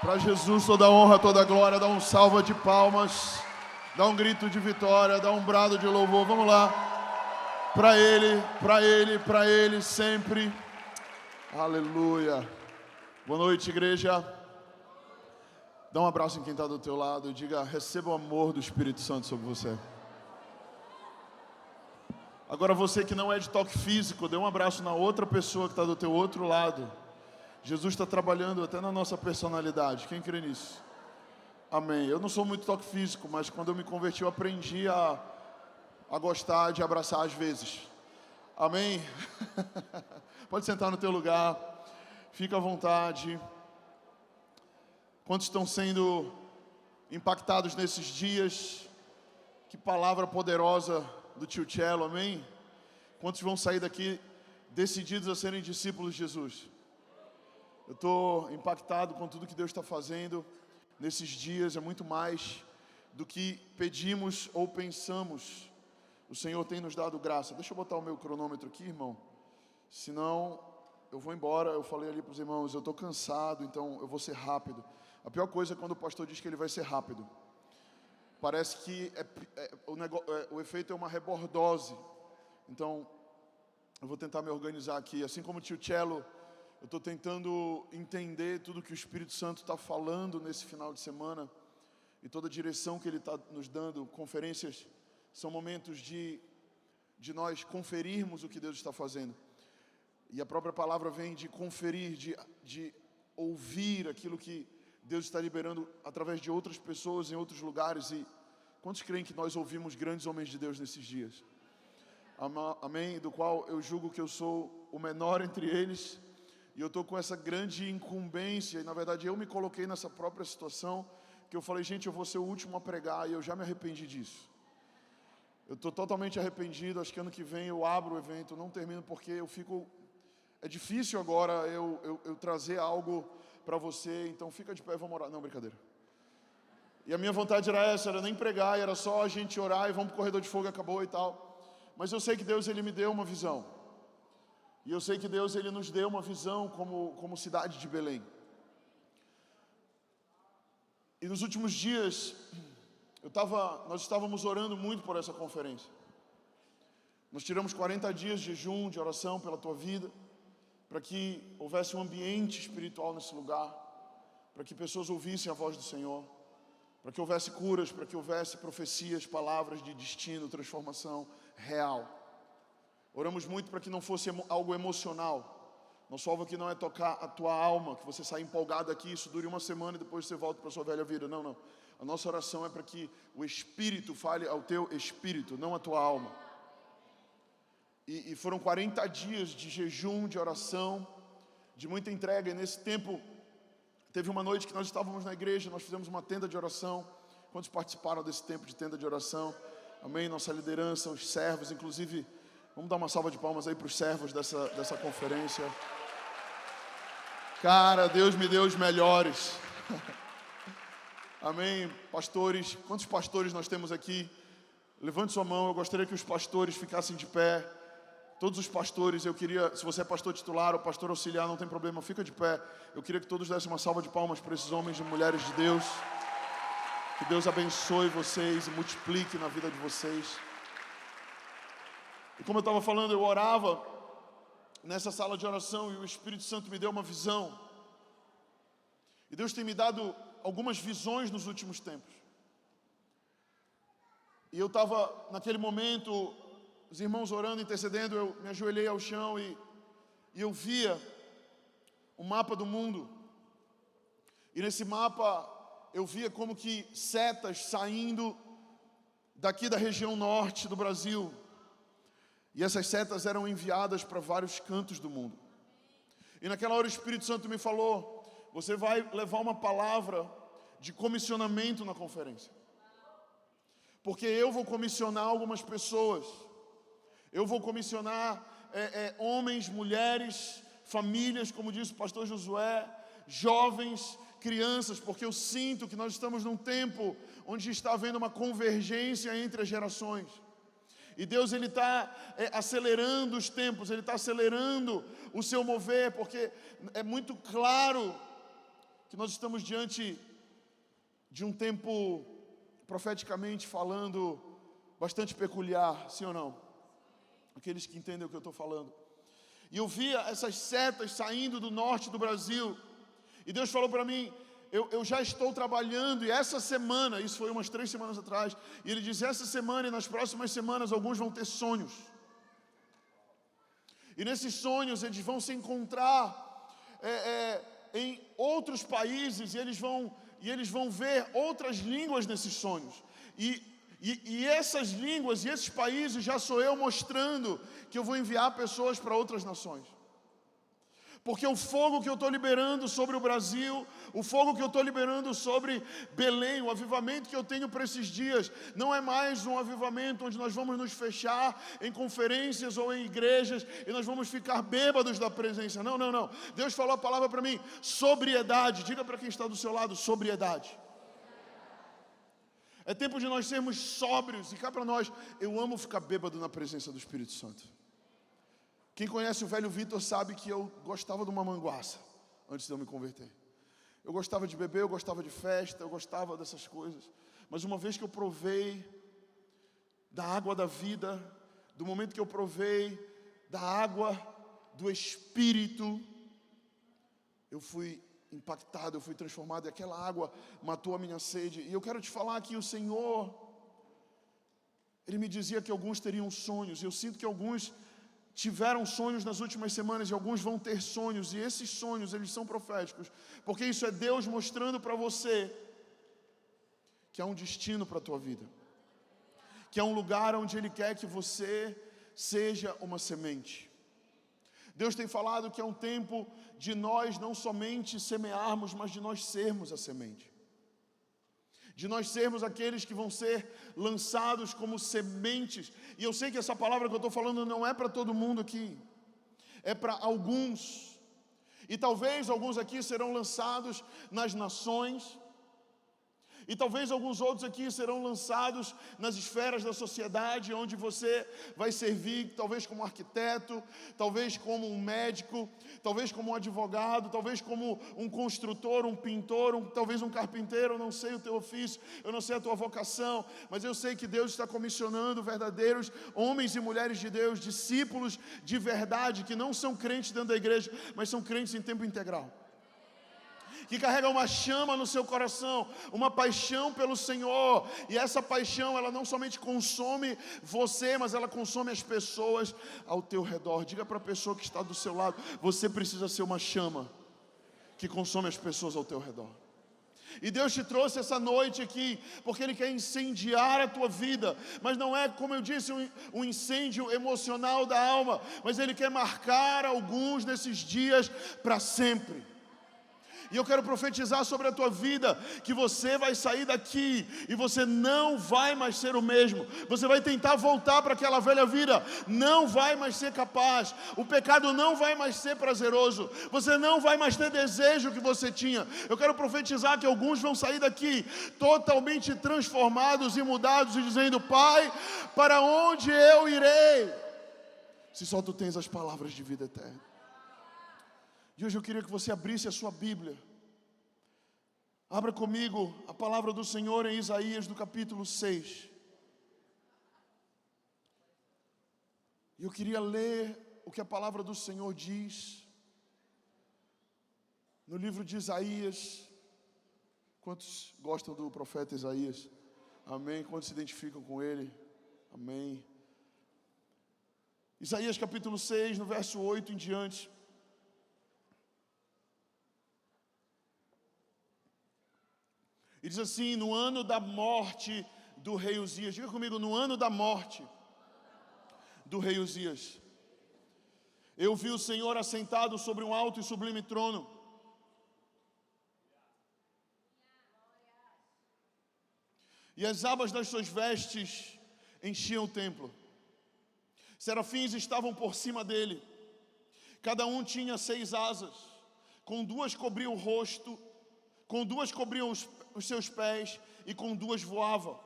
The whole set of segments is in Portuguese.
Para Jesus toda a honra, toda a glória. Dá um salva de palmas, dá um grito de vitória, dá um brado de louvor. Vamos lá. Para Ele sempre. Aleluia. Boa noite, igreja. Dá um abraço em quem está do teu lado e diga: receba o amor do Espírito Santo sobre você. Agora você que não é de toque físico, dê um abraço na outra pessoa que está do teu outro lado. Jesus está trabalhando até na nossa personalidade. Quem crê nisso? Amém. Eu não sou muito toque físico, mas quando eu me converti eu aprendi a gostar de abraçar às vezes. Amém? Pode sentar no teu lugar. Fica à vontade. Quantos estão sendo impactados nesses dias? Que palavra poderosa do tio Cello, amém? Quantos vão sair daqui decididos a serem discípulos de Jesus? Eu estou impactado com tudo que Deus está fazendo nesses dias. É muito mais do que pedimos ou pensamos. O Senhor tem nos dado graça. Deixa eu botar o meu cronômetro aqui, irmão. Senão eu vou embora. Eu falei ali para os irmãos, eu estou cansado, então eu vou ser rápido. A pior coisa é quando o pastor diz que ele vai ser rápido. Parece que o efeito é uma rebordose. Então, eu vou tentar me organizar aqui. Assim como o tio Cello, eu estou tentando entender tudo que o Espírito Santo está falando nesse final de semana. E toda a direção que Ele está nos dando. Conferências são momentos de nós conferirmos o que Deus está fazendo. E a própria palavra vem de conferir, de ouvir aquilo que Deus está liberando através de outras pessoas em outros lugares. E quantos creem que nós ouvimos grandes homens de Deus nesses dias? Amém? Do qual eu julgo que eu sou o menor entre eles. E eu estou com essa grande incumbência. E na verdade eu me coloquei nessa própria situação. Que eu falei, gente, eu vou ser o último a pregar. E eu já me arrependi disso. Eu estou totalmente arrependido. Acho que ano que vem eu abro o evento. Não termino porque eu fico... É difícil agora eu trazer algo para você, então fica de pé e vamos orar. Não, brincadeira. E a minha vontade era essa, era nem pregar, era só a gente orar e vamos pro corredor de fogo e acabou e tal. Mas eu sei que Deus, Ele me deu uma visão. E eu sei que Deus, Ele nos deu uma visão como cidade de Belém. E nos últimos dias, nós estávamos orando muito por essa conferência. Nós tiramos 40 dias de jejum, de oração pela tua vida, para que houvesse um ambiente espiritual nesse lugar, para que pessoas ouvissem a voz do Senhor, para que houvesse curas, para que houvesse profecias, palavras de destino, transformação real. Oramos muito para que não fosse algo emocional. Nosso alvo aqui não é tocar a tua alma, que você saia empolgado aqui, isso dure uma semana e depois você volta para a sua velha vida. Não, não. A nossa oração é para que o Espírito fale ao teu espírito, não à tua alma. E foram 40 dias de jejum, de oração, de muita entrega. E nesse tempo, teve uma noite que nós estávamos na igreja, nós fizemos uma tenda de oração. Quantos participaram desse tempo de tenda de oração? Amém? Nossa liderança, os servos, inclusive, vamos dar uma salva de palmas aí para os servos dessa conferência. Cara, Deus me deu os melhores. Amém? Pastores, quantos pastores nós temos aqui? Levante sua mão, eu gostaria que os pastores ficassem de pé. Todos os pastores, eu queria, se você é pastor titular ou pastor auxiliar, não tem problema, fica de pé. Eu queria que todos dessem uma salva de palmas para esses homens e mulheres de Deus. Que Deus abençoe vocês e multiplique na vida de vocês. E como eu estava falando, eu orava nessa sala de oração e o Espírito Santo me deu uma visão. E Deus tem me dado algumas visões nos últimos tempos. E eu estava naquele momento... Os irmãos orando, intercedendo, eu me ajoelhei ao chão e eu via o mapa do mundo. E nesse mapa eu via como que setas saindo daqui da região norte do Brasil. E essas setas eram enviadas para vários cantos do mundo. E naquela hora o Espírito Santo me falou, você vai levar uma palavra de comissionamento na conferência. Porque eu vou comissionar algumas pessoas. Eu vou comissionar homens, mulheres, famílias, como disse o pastor Josué, jovens, crianças, porque eu sinto que nós estamos num tempo onde está havendo uma convergência entre as gerações. E Deus, Ele está acelerando os tempos, Ele está acelerando o seu mover, porque é muito claro que nós estamos diante de um tempo, profeticamente falando, bastante peculiar, sim ou não? Aqueles que entendem o que eu estou falando. E eu via essas setas saindo do norte do Brasil, e Deus falou para mim, eu já estou trabalhando, e essa semana, isso foi umas 3 semanas atrás, e Ele disse, essa semana e nas próximas semanas, alguns vão ter sonhos. E nesses sonhos eles vão se encontrar em outros países, e eles vão ver outras línguas nesses sonhos. E essas línguas e esses países já sou eu mostrando que eu vou enviar pessoas para outras nações. Porque o fogo que eu estou liberando sobre o Brasil, o fogo que eu estou liberando sobre Belém, o avivamento que eu tenho para esses dias, não é mais um avivamento onde nós vamos nos fechar em conferências ou em igrejas e nós vamos ficar bêbados da presença. Não, não, não. Deus falou a palavra para mim, sobriedade. Diga para quem está do seu lado, sobriedade. É tempo de nós sermos sóbrios. E cá para nós, eu amo ficar bêbado na presença do Espírito Santo. Quem conhece o velho Vitor sabe que eu gostava de uma manguaça antes de eu me converter. Eu gostava de beber, eu gostava de festa, eu gostava dessas coisas. Mas uma vez que eu provei da água da vida, do momento que eu provei da água do Espírito, eu fui impactado, eu fui transformado, e aquela água matou a minha sede. E eu quero te falar que o Senhor, Ele me dizia que alguns teriam sonhos, e eu sinto que alguns tiveram sonhos nas últimas semanas, e alguns vão ter sonhos, e esses sonhos, eles são proféticos, porque isso é Deus mostrando para você que há um destino para a tua vida, que é um lugar onde Ele quer que você seja uma semente. Deus tem falado que é um tempo de nós não somente semearmos, mas de nós sermos a semente. De nós sermos aqueles que vão ser lançados como sementes. E eu sei que essa palavra que eu estou falando não é para todo mundo aqui, é para alguns. E talvez alguns aqui serão lançados nas nações, e talvez alguns outros aqui serão lançados nas esferas da sociedade, onde você vai servir, talvez como arquiteto, talvez como um médico, talvez como um advogado, talvez como um construtor, um pintor, talvez um carpinteiro. Eu não sei o teu ofício, eu não sei a tua vocação, mas eu sei que Deus está comissionando verdadeiros homens e mulheres de Deus, discípulos de verdade, que não são crentes dentro da igreja, mas são crentes em tempo integral, que carrega uma chama no seu coração, uma paixão pelo Senhor, e essa paixão, ela não somente consome você, mas ela consome as pessoas ao teu redor. Diga para a pessoa que está do seu lado, você precisa ser uma chama que consome as pessoas ao teu redor. E Deus te trouxe essa noite aqui, porque Ele quer incendiar a tua vida, mas não é, como eu disse, um incêndio emocional da alma, mas Ele quer marcar alguns desses dias para sempre. E eu quero profetizar sobre a tua vida, que você vai sair daqui e você não vai mais ser o mesmo. Você vai tentar voltar para aquela velha vida, não vai mais ser capaz. O pecado não vai mais ser prazeroso. Você não vai mais ter desejo que você tinha. Eu quero profetizar que alguns vão sair daqui totalmente transformados e mudados e dizendo: Pai, para onde eu irei? Se só tu tens as palavras de vida eterna. E hoje eu queria que você abrisse a sua Bíblia. Abra comigo a palavra do Senhor em Isaías, do capítulo 6. E eu queria ler o que a palavra do Senhor diz no livro de Isaías. Quantos gostam do profeta Isaías? Amém. Quantos se identificam com ele? Amém. Isaías capítulo 6, no verso 8 em diante. E diz assim: no ano da morte do rei Uzias. Diga comigo, no ano da morte do rei Uzias, eu vi o Senhor assentado sobre um alto e sublime trono. E as abas das suas vestes enchiam o templo. Serafins estavam por cima dele. Cada um tinha 6 asas. Com 2 cobriam o rosto, com 2 cobriam os seus pés, e com 2 voava.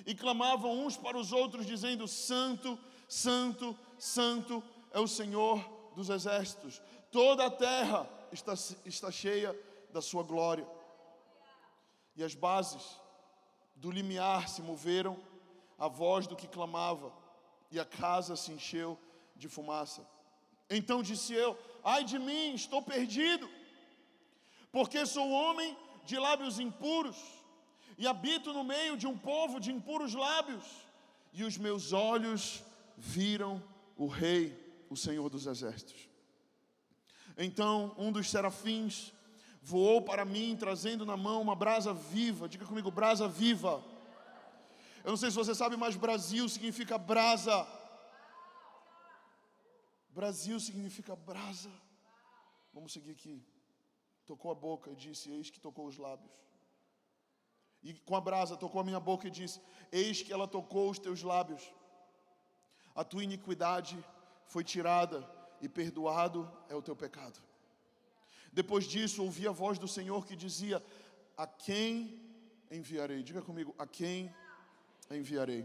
E clamavam uns para os outros, dizendo: Santo, Santo, Santo é o Senhor dos exércitos. Toda a terra está cheia da sua glória. E as bases do limiar se moveram à voz do que clamava, e a casa se encheu de fumaça. Então disse eu: ai de mim, estou perdido, porque sou homem de lábios impuros, e habito no meio de um povo de impuros lábios, e os meus olhos viram o Rei, o Senhor dos Exércitos. Então um dos serafins voou para mim, trazendo na mão uma brasa viva. Diga comigo: brasa viva. Eu não sei se você sabe, mas Brasil significa brasa. Brasil significa brasa. Vamos seguir aqui. Tocou a boca e disse: eis que tocou os lábios. E com a brasa tocou a minha boca e disse: eis que ela tocou os teus lábios. A tua iniquidade foi tirada e perdoado é o teu pecado. Depois disso ouvi a voz do Senhor que dizia: a quem enviarei? Diga comigo: a quem enviarei?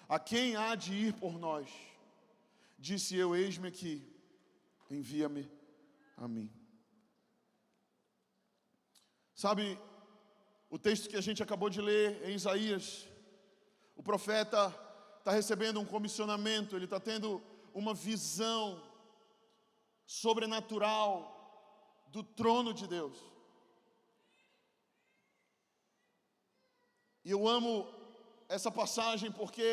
A quem há de ir por nós? Disse eu: eis-me aqui, envia-me a mim. Sabe, o texto que a gente acabou de ler em Isaías, o profeta está recebendo um comissionamento, ele está tendo uma visão sobrenatural do trono de Deus. E eu amo essa passagem porque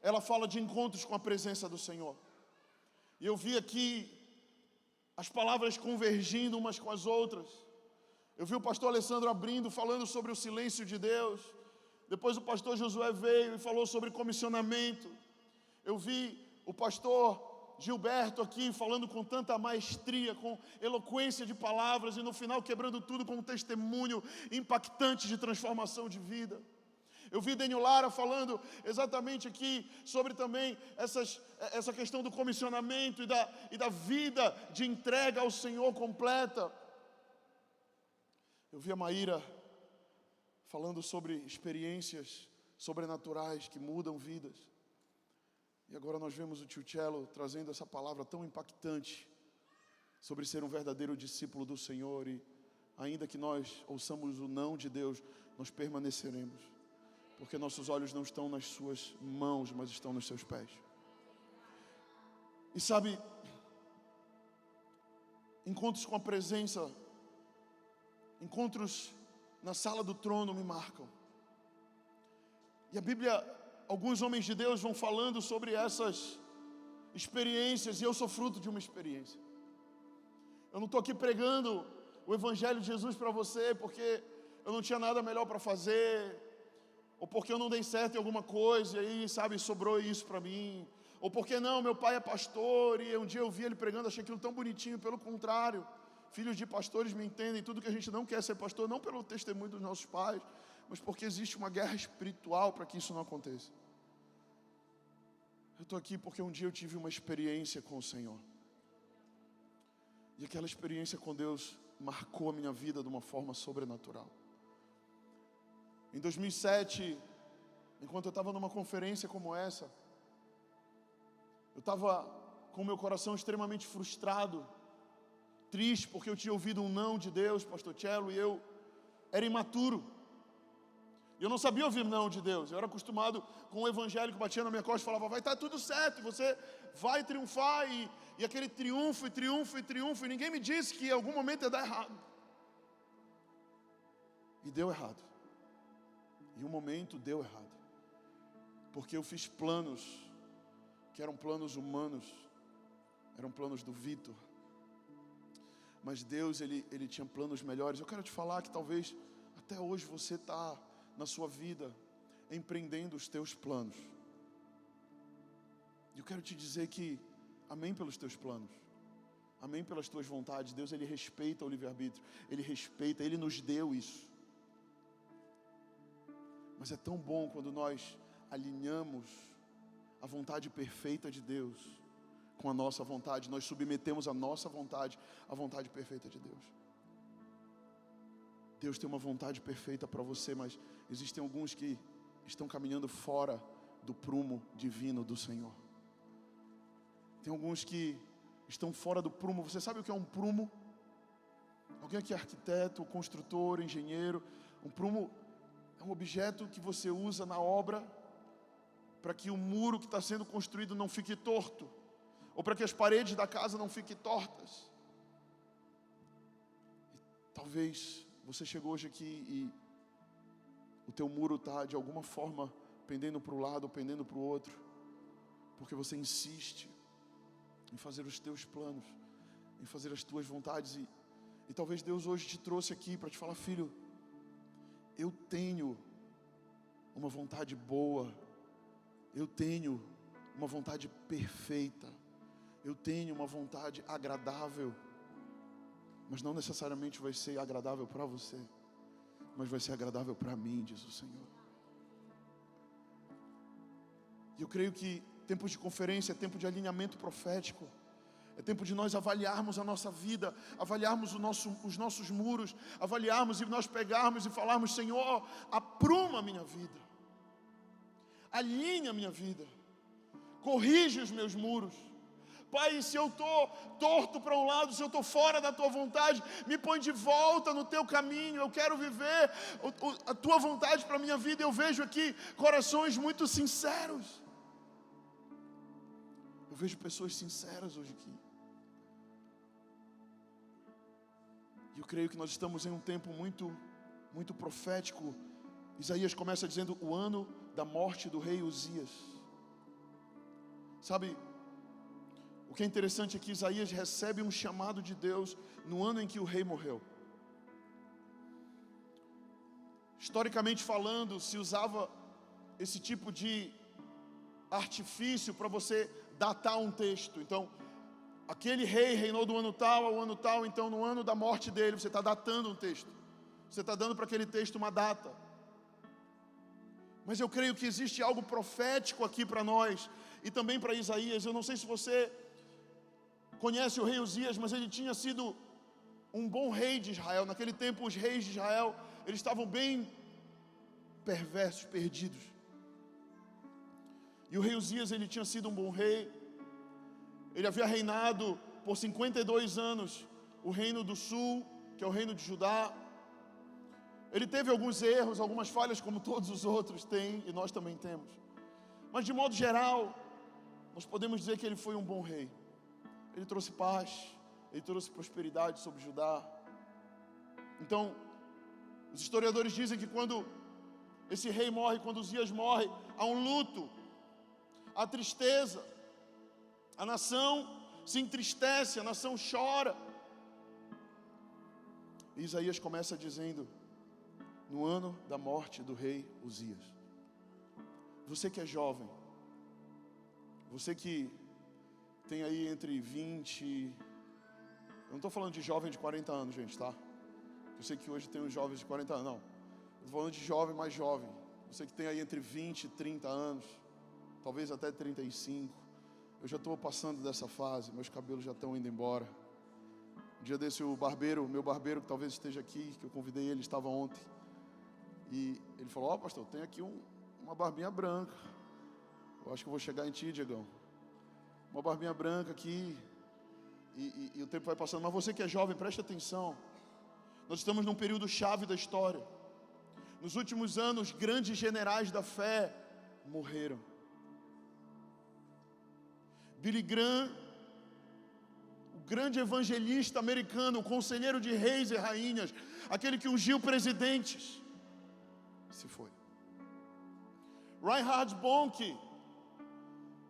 ela fala de encontros com a presença do Senhor. E eu vi aqui as palavras convergindo umas com as outras. Eu vi o pastor Alessandro abrindo, falando sobre o silêncio de Deus. Depois o pastor Josué veio e falou sobre comissionamento. Eu vi o pastor Gilberto aqui falando com tanta maestria, com eloquência de palavras, e no final quebrando tudo com um testemunho impactante de transformação de vida. Eu vi Daniel Lara falando exatamente aqui sobre também essa questão do comissionamento e da vida de entrega ao Senhor completa. Eu vi a Maíra falando sobre experiências sobrenaturais que mudam vidas. E agora nós vemos o tio Cello trazendo essa palavra tão impactante sobre ser um verdadeiro discípulo do Senhor. E ainda que nós ouçamos o não de Deus, nós permaneceremos, porque nossos olhos não estão nas suas mãos, mas estão nos seus pés. E sabe, encontros com a presença, encontros na sala do trono me marcam. E a Bíblia, alguns homens de Deus vão falando sobre essas experiências, e eu sou fruto de uma experiência. Eu não estou aqui pregando o Evangelho de Jesus para você porque eu não tinha nada melhor para fazer, ou porque eu não dei certo em alguma coisa, e aí, sabe, sobrou isso para mim, ou porque não, meu pai é pastor, e um dia eu vi ele pregando, achei aquilo tão bonitinho. Pelo contrário, filhos de pastores me entendem, tudo que a gente não quer ser pastor, não pelo testemunho dos nossos pais, mas porque existe uma guerra espiritual para que isso não aconteça. Eu estou aqui porque um dia eu tive uma experiência com o Senhor, e aquela experiência com Deus marcou a minha vida de uma forma sobrenatural. Em 2007, enquanto eu estava numa conferência como essa, eu estava com o meu coração extremamente frustrado, triste, porque eu tinha ouvido um não de Deus, pastor Cello, e eu era imaturo. E eu não sabia ouvir não de Deus. Eu era acostumado com o evangelho que batia na minha costa e falava: vai estar tudo certo, você vai triunfar, e aquele triunfo, e ninguém me disse que em algum momento ia dar errado. E deu errado. E um momento deu errado, porque eu fiz planos que eram planos humanos, eram planos do Vitor, mas Deus, ele tinha planos melhores. Eu quero te falar que talvez até hoje você está na sua vida empreendendo os teus planos, e eu quero te dizer que amém pelos teus planos, amém pelas tuas vontades. Deus, ele respeita o livre-arbítrio, ele respeita, ele nos deu isso. Mas é tão bom quando nós alinhamos a vontade perfeita de Deus com a nossa vontade, nós submetemos a nossa vontade à vontade perfeita de Deus. Deus tem uma vontade perfeita para você, mas existem alguns que estão caminhando fora do prumo divino do Senhor. Tem alguns que estão fora do prumo. Você sabe o que é um prumo? Alguém aqui é arquiteto, construtor, engenheiro. Um prumo é um objeto que você usa na obra para que o muro que está sendo construído não fique torto, ou para que as paredes da casa não fiquem tortas. E talvez você chegou hoje aqui e o teu muro está de alguma forma pendendo para o lado ou pendendo para o outro, porque você insiste em fazer os teus planos, em fazer as tuas vontades, e talvez Deus hoje te trouxe aqui para te falar: filho, eu tenho uma vontade boa, eu tenho uma vontade perfeita, eu tenho uma vontade agradável, mas não necessariamente vai ser agradável para você, mas vai ser agradável para mim, diz o Senhor. E eu creio que tempos de conferência é tempo de alinhamento profético. É tempo de nós avaliarmos a nossa vida, avaliarmos os nossos muros, avaliarmos e nós pegarmos e falarmos: Senhor, apruma a minha vida, alinha a minha vida, corrige os meus muros. Pai, se eu estou torto para um lado, se eu estou fora da Tua vontade, me põe de volta no Teu caminho. Eu quero viver a Tua vontade para a minha vida. Eu vejo aqui corações muito sinceros. Eu vejo pessoas sinceras hoje aqui. E eu creio que nós estamos em um tempo muito profético. Isaías começa dizendo: o ano da morte do rei Uzias. Sabe, o que é interessante é que Isaías recebe um chamado de Deus no ano em que o rei morreu. Historicamente falando, se usava esse tipo de artifício para você datar um texto. Então, aquele rei reinou do ano tal ao ano tal, então no ano da morte dele você está datando um texto, você está dando para aquele texto uma data. Mas eu creio que existe algo profético aqui para nós e também para Isaías. Eu não sei se você conhece o rei Uzias, mas ele tinha sido um bom rei de Israel. Naquele tempo os reis de Israel, eles estavam bem perversos, perdidos. E o rei Uzias, ele tinha sido um bom rei. Ele havia reinado por 52 anos o reino do sul, que é o reino de Judá. Ele teve alguns erros, algumas falhas, como todos os outros têm, e nós também temos. Mas de modo geral, nós podemos dizer que ele foi um bom rei. Ele trouxe paz, ele trouxe prosperidade sobre Judá. Então, os historiadores dizem que quando esse rei morre, quando Uzias morre, há um luto, há tristeza. A nação se entristece, a nação chora. E Isaías começa dizendo: no ano da morte do rei Uzias. Você que é jovem, você que tem aí entre 20... Eu não estou falando de jovem de 40 anos, gente, tá? Eu sei que hoje tem uns jovens de 40 anos, não. Eu estou falando de jovem mais jovem. Você que tem aí entre 20 e 30 anos, talvez até 35. Eu já estou passando dessa fase, meus cabelos já estão indo embora. Um dia desse o barbeiro, meu barbeiro que talvez esteja aqui, que eu convidei ele, estava ontem. E ele falou: ó, pastor, tem aqui uma barbinha branca. Eu acho que eu vou chegar em ti, Diegão. Uma barbinha branca aqui. E o tempo vai passando. Mas você que é jovem, preste atenção. Nós estamos num período chave da história. Nos últimos anos, grandes generais da fé morreram. Billy Graham, o grande evangelista americano, o conselheiro de reis e rainhas, aquele que ungiu presidentes, se foi. Reinhard Bonnke,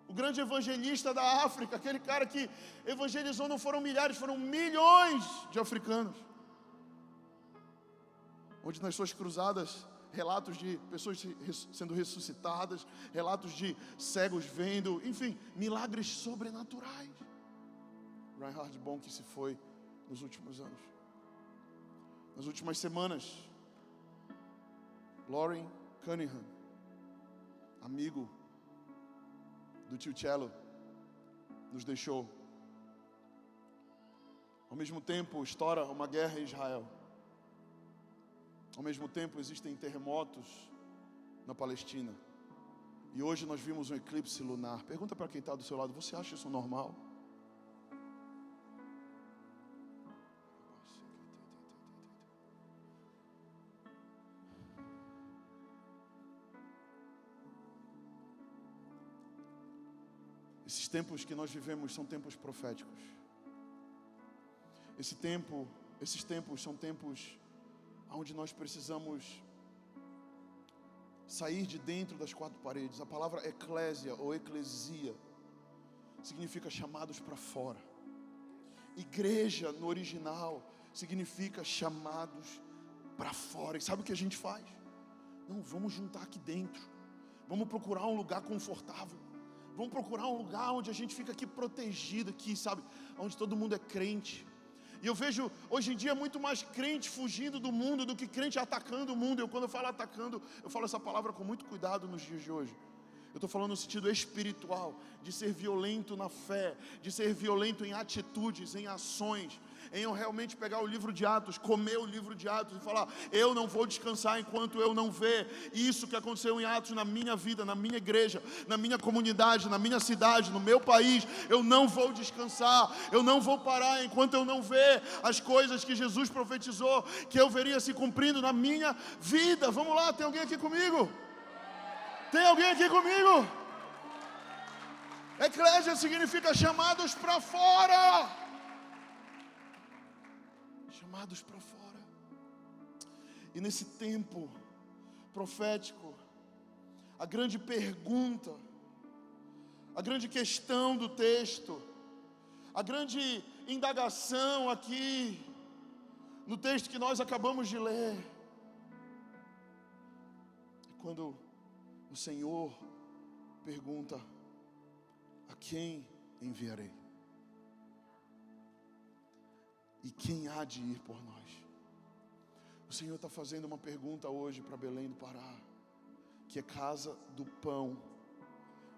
o grande evangelista da África, aquele cara que evangelizou, não foram milhares, foram milhões de africanos. Onde nas suas cruzadas, relatos de pessoas sendo ressuscitadas, relatos de cegos vendo, enfim, milagres sobrenaturais. Reinhard Bonnke se foi nos últimos anos. Nas últimas semanas, Loren Cunningham, amigo do tio Cello, nos deixou. Ao mesmo tempo, estoura uma guerra em Israel. Ao mesmo tempo, existem terremotos na Palestina. E hoje nós vimos um eclipse lunar. Pergunta para quem está do seu lado: você acha isso normal? Esses tempos que nós vivemos são tempos proféticos. Esses tempos são tempos onde nós precisamos sair de dentro das quatro paredes. A palavra eclésia ou eclesia significa chamados para fora. Igreja no original significa chamados para fora. E sabe o que a gente faz? Não, vamos juntar aqui dentro. Vamos procurar um lugar confortável. Vamos procurar um lugar onde a gente fica aqui protegido aqui, sabe? Onde todo mundo é crente. E eu vejo hoje em dia muito mais crente fugindo do mundo do que crente atacando o mundo. Quando eu falo atacando, eu falo essa palavra com muito cuidado nos dias de hoje. Eu estou falando no sentido espiritual, de ser violento na fé, de ser violento em atitudes, em ações, em eu realmente pegar o livro de Atos, comer o livro de Atos e falar, eu não vou descansar enquanto eu não ver isso que aconteceu em Atos na minha vida, na minha igreja, na minha comunidade, na minha cidade, no meu país. Eu não vou descansar, eu não vou parar enquanto eu não ver as coisas que Jesus profetizou, que eu veria se cumprindo na minha vida. Vamos lá, tem alguém aqui comigo? Tem alguém aqui comigo? Eclésia significa chamados para fora. Chamados para fora. E nesse tempo profético, a grande pergunta, a grande questão do texto, a grande indagação aqui, no texto que nós acabamos de ler, é quando o Senhor pergunta: a quem enviarei? E quem há de ir por nós? O Senhor está fazendo uma pergunta hoje para Belém do Pará, que é casa do pão.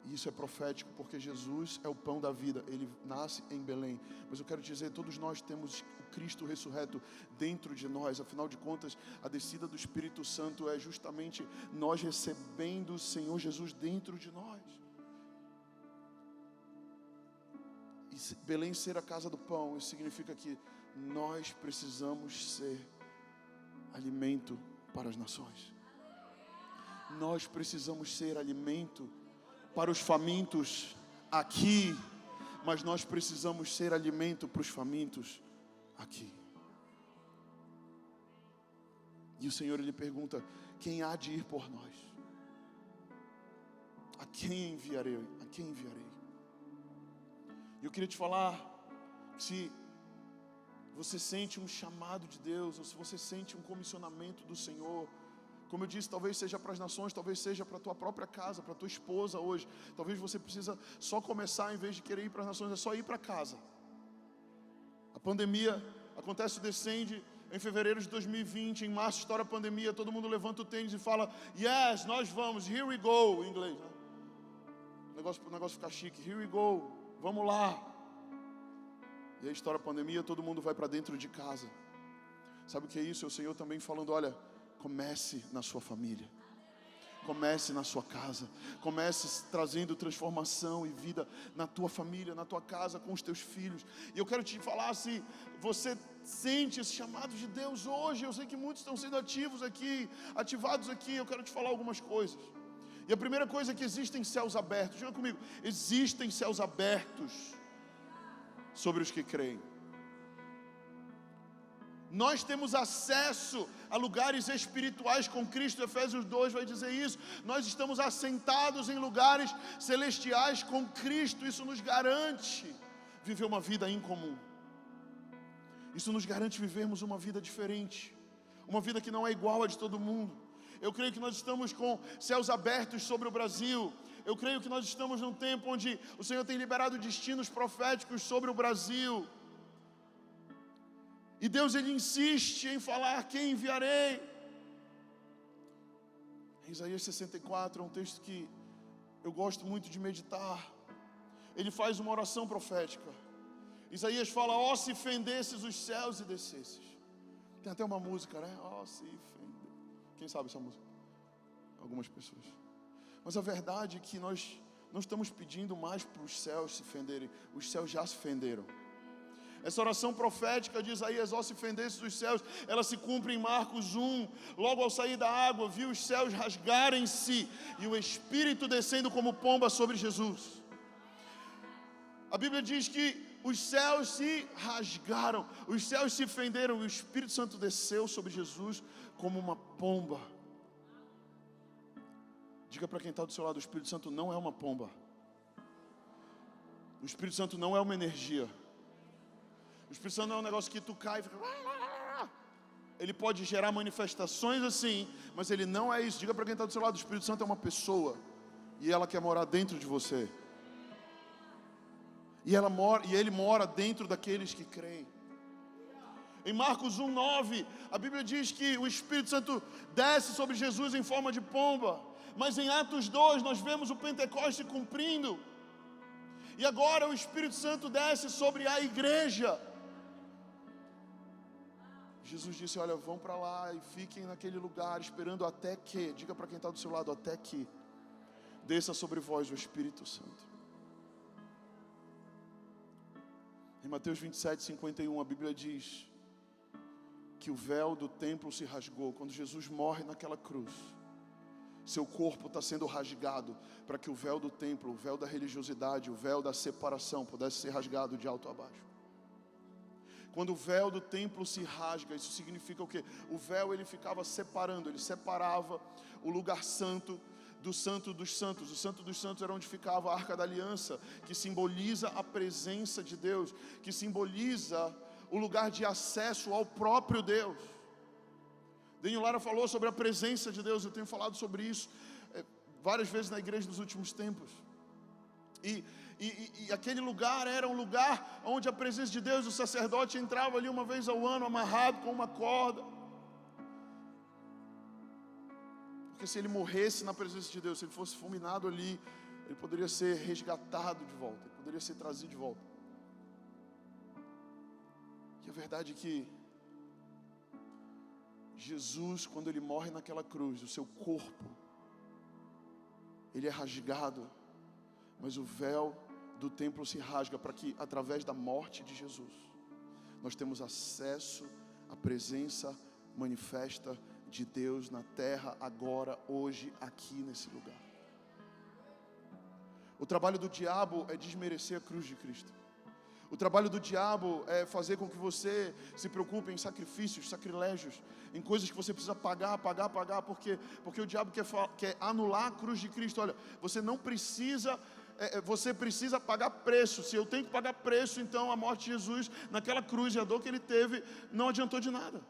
E isso é profético porque Jesus é o pão da vida. Ele nasce em Belém. Mas eu quero dizer, todos nós temos o Cristo ressurreto dentro de nós. Afinal de contas, a descida do Espírito Santo é justamente nós recebendo o Senhor Jesus dentro de nós. E Belém ser a casa do pão, isso significa que nós precisamos ser alimento para as nações. Nós precisamos ser alimento para os famintos aqui, mas nós precisamos ser alimento para os famintos aqui. E o Senhor, Ele pergunta: quem há de ir por nós? A quem enviarei? A quem enviarei? E eu queria te falar, se você sente um chamado de Deus, ou se você sente um comissionamento do Senhor, como eu disse, talvez seja para as nações, talvez seja para a tua própria casa, para a tua esposa hoje. Talvez você precisa só começar, em vez de querer ir para as nações, é só ir para casa. A pandemia acontece, descende em fevereiro de 2020, em março estoura a pandemia, todo mundo levanta o tênis e fala, yes, nós vamos, here we go, em inglês, né? O negócio fica chique, here we go, vamos lá. E aí estoura a pandemia, todo mundo vai para dentro de casa. Sabe o que é isso? É o Senhor também falando, olha, comece na sua família, comece na sua casa, comece trazendo transformação e vida na tua família, na tua casa, com os teus filhos. E eu quero te falar, se você sente esse chamado de Deus hoje, eu sei que muitos estão sendo ativados aqui, eu quero te falar algumas coisas. E a primeira coisa é que existem céus abertos. Diga comigo, existem céus abertos sobre os que creem. Nós temos acesso a lugares espirituais com Cristo. Efésios 2 vai dizer isso. Nós estamos assentados em lugares celestiais com Cristo. Isso nos garante viver uma vida incomum. Isso nos garante vivermos uma vida diferente, uma vida que não é igual a de todo mundo. Eu creio que nós estamos com céus abertos sobre o Brasil. Eu creio que nós estamos num tempo onde o Senhor tem liberado destinos proféticos sobre o Brasil. E Deus, Ele insiste em falar, quem enviarei? Isaías 64 é um texto que eu gosto muito de meditar. Ele faz uma oração profética. Isaías fala, ó, se fendesses os céus e descesses. Tem até uma música, né? Ó, se fender. Quem sabe essa música? Algumas pessoas. Mas a verdade é que nós não estamos pedindo mais para os céus se fenderem. Os céus já se fenderam. Essa oração profética de Isaías, ó, se fendesse dos céus, ela se cumpre em Marcos 1. Logo ao sair da água, viu os céus rasgarem-se e o Espírito descendo como pomba sobre Jesus. A Bíblia diz que os céus se rasgaram, os céus se fenderam, e o Espírito Santo desceu sobre Jesus como uma pomba. Diga para quem está do seu lado: o Espírito Santo não é uma pomba. O Espírito Santo não é uma energia. O Espírito Santo não é um negócio que tu cai e fica... Ele pode gerar manifestações assim, mas ele não é isso. Diga para quem está do seu lado: o Espírito Santo é uma pessoa, e ela quer morar dentro de você. E ele mora dentro daqueles que creem. Em Marcos 1:9, a Bíblia diz que o Espírito Santo desce sobre Jesus em forma de pomba. Mas em Atos 2 nós vemos o Pentecoste se cumprindo. E agora o Espírito Santo desce sobre a igreja. Jesus disse: olha, vão para lá e fiquem naquele lugar, esperando até que, diga para quem está do seu lado, até que desça sobre vós o Espírito Santo. Em Mateus 27:51, a Bíblia diz que o véu do templo se rasgou. Quando Jesus morre naquela cruz, seu corpo está sendo rasgado para que o véu do templo, o véu da religiosidade, o véu da separação pudesse ser rasgado de alto a baixo. Quando o véu do templo se rasga, isso significa o quê? O véu ele ficava separando, ele separava o lugar santo do Santo dos Santos. O Santo dos Santos era onde ficava a Arca da Aliança, que simboliza a presença de Deus, que simboliza o lugar de acesso ao próprio Deus. Daniel Lara falou sobre a presença de Deus. Eu tenho falado sobre isso várias vezes na igreja nos últimos tempos. E aquele lugar era um lugar onde a presença de Deus, o sacerdote entrava ali uma vez ao ano, amarrado com uma corda. Porque se ele morresse na presença de Deus, se ele fosse fulminado ali, ele poderia ser resgatado de volta, ele poderia ser trazido de volta. E a verdade é que Jesus, quando ele morre naquela cruz, o seu corpo, ele é rasgado, mas o véu do templo se rasga para que, através da morte de Jesus, nós temos acesso à presença manifesta de Deus na terra, agora, hoje, aqui nesse lugar. O trabalho do diabo é desmerecer a cruz de Cristo. O trabalho do diabo é fazer com que você se preocupe em sacrifícios, sacrilégios, em coisas que você precisa pagar, porque o diabo quer anular a cruz de Cristo. Olha, você não precisa, você precisa pagar preço. Se eu tenho que pagar preço, então a morte de Jesus naquela cruz e a dor que ele teve não adiantou de nada.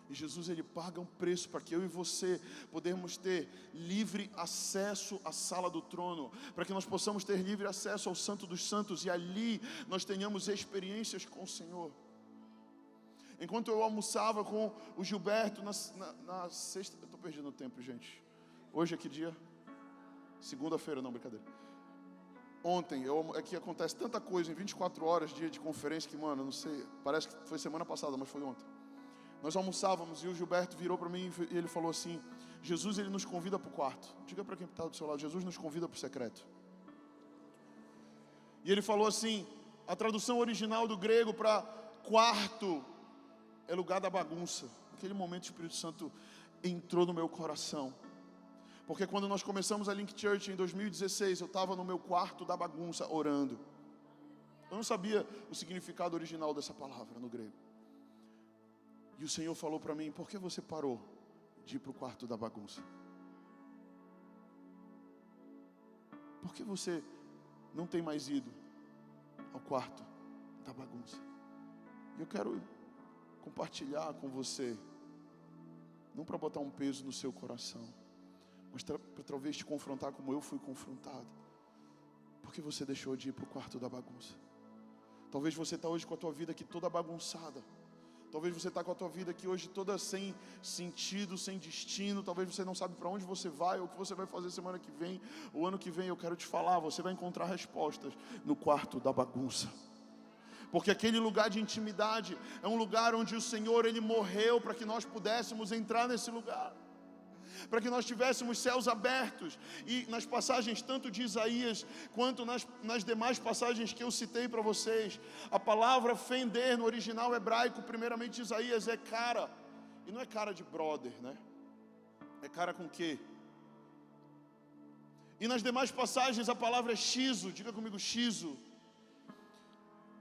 E Jesus, ele paga um preço para que eu e você podemos ter livre acesso à sala do trono, para que nós possamos ter livre acesso ao Santo dos Santos, e ali nós tenhamos experiências com o Senhor. Enquanto eu almoçava com o Gilberto na sexta... Eu estou perdendo o tempo, gente. Hoje é que dia? Segunda-feira, não, brincadeira. Ontem, aqui acontece tanta coisa em 24 horas, dia de conferência, que, mano, não sei, parece que foi semana passada, mas foi ontem. Nós almoçávamos e o Gilberto virou para mim e ele falou assim: Jesus, ele nos convida para o quarto. Diga para quem está do seu lado: Jesus nos convida para o secreto. E ele falou assim: a tradução original do grego para quarto é lugar da bagunça. Naquele momento o Espírito Santo entrou no meu coração. Porque quando nós começamos a Link Church em 2016, eu estava no meu quarto da bagunça orando. Eu não sabia o significado original dessa palavra no grego. E o Senhor falou para mim: por que você parou de ir para o quarto da bagunça? Por que você não tem mais ido ao quarto da bagunça? E eu quero compartilhar com você, não para botar um peso no seu coração, mas para talvez te confrontar como eu fui confrontado. Por que você deixou de ir para o quarto da bagunça? Talvez você está hoje com a tua vida aqui toda bagunçada. Talvez você está com a tua vida aqui hoje toda sem sentido, sem destino. Talvez você não sabe para onde você vai ou o que você vai fazer semana que vem. O ano que vem eu quero te falar, você vai encontrar respostas no quarto da bagunça. Porque aquele lugar de intimidade é um lugar onde o Senhor, ele morreu para que nós pudéssemos entrar nesse lugar. Para que nós tivéssemos céus abertos. E nas passagens tanto de Isaías quanto nas demais passagens que eu citei para vocês, a palavra fender no original hebraico, primeiramente de Isaías, é cara. E não é cara de brother, né? É cara com quê? E nas demais passagens a palavra é xizo, diga comigo xizo.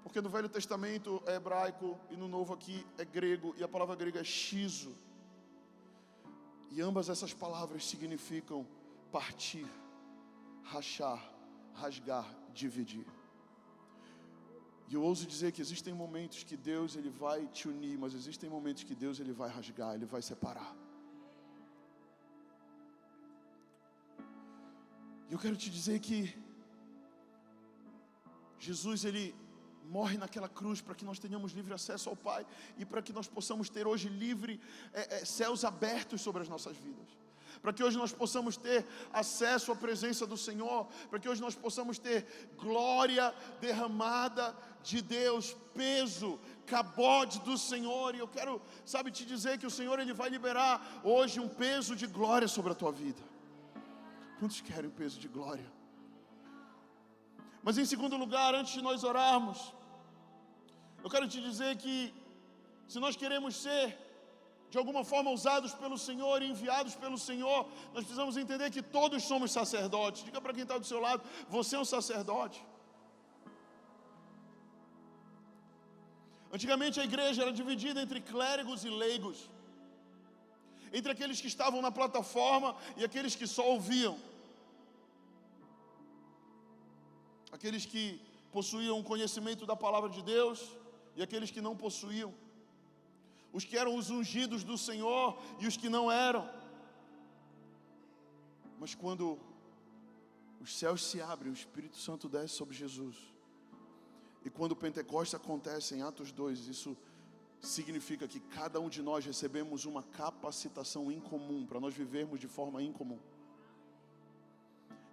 Porque no Velho Testamento é hebraico e no Novo aqui é grego, e a palavra grega é xizo. E ambas essas palavras significam partir, rachar, rasgar, dividir. E eu ouso dizer que existem momentos que Deus ele vai te unir, mas existem momentos que Deus ele vai rasgar, ele vai separar. E eu quero te dizer que Jesus ele morre naquela cruz para que nós tenhamos livre acesso ao Pai e para que nós possamos ter hoje céus abertos sobre as nossas vidas. Para que hoje nós possamos ter acesso à presença do Senhor, para que hoje nós possamos ter glória derramada de Deus, peso, cabode do Senhor. E eu quero, te dizer que o Senhor ele vai liberar hoje um peso de glória sobre a tua vida. Quantos querem o peso de glória? Mas em segundo lugar, antes de nós orarmos, eu quero te dizer que se nós queremos ser de alguma forma usados pelo Senhor e enviados pelo Senhor, nós precisamos entender que todos somos sacerdotes. Diga para quem está do seu lado, você é um sacerdote. Antigamente a igreja era dividida entre clérigos e leigos, entre aqueles que estavam na plataforma e aqueles que só ouviam, aqueles que possuíam o conhecimento da palavra de Deus e aqueles que não possuíam, os que eram os ungidos do Senhor e os que não eram. Mas quando os céus se abrem, o Espírito Santo desce sobre Jesus, e quando o Pentecostes acontece em Atos 2, isso significa que cada um de nós recebemos uma capacitação incomum para nós vivermos de forma incomum.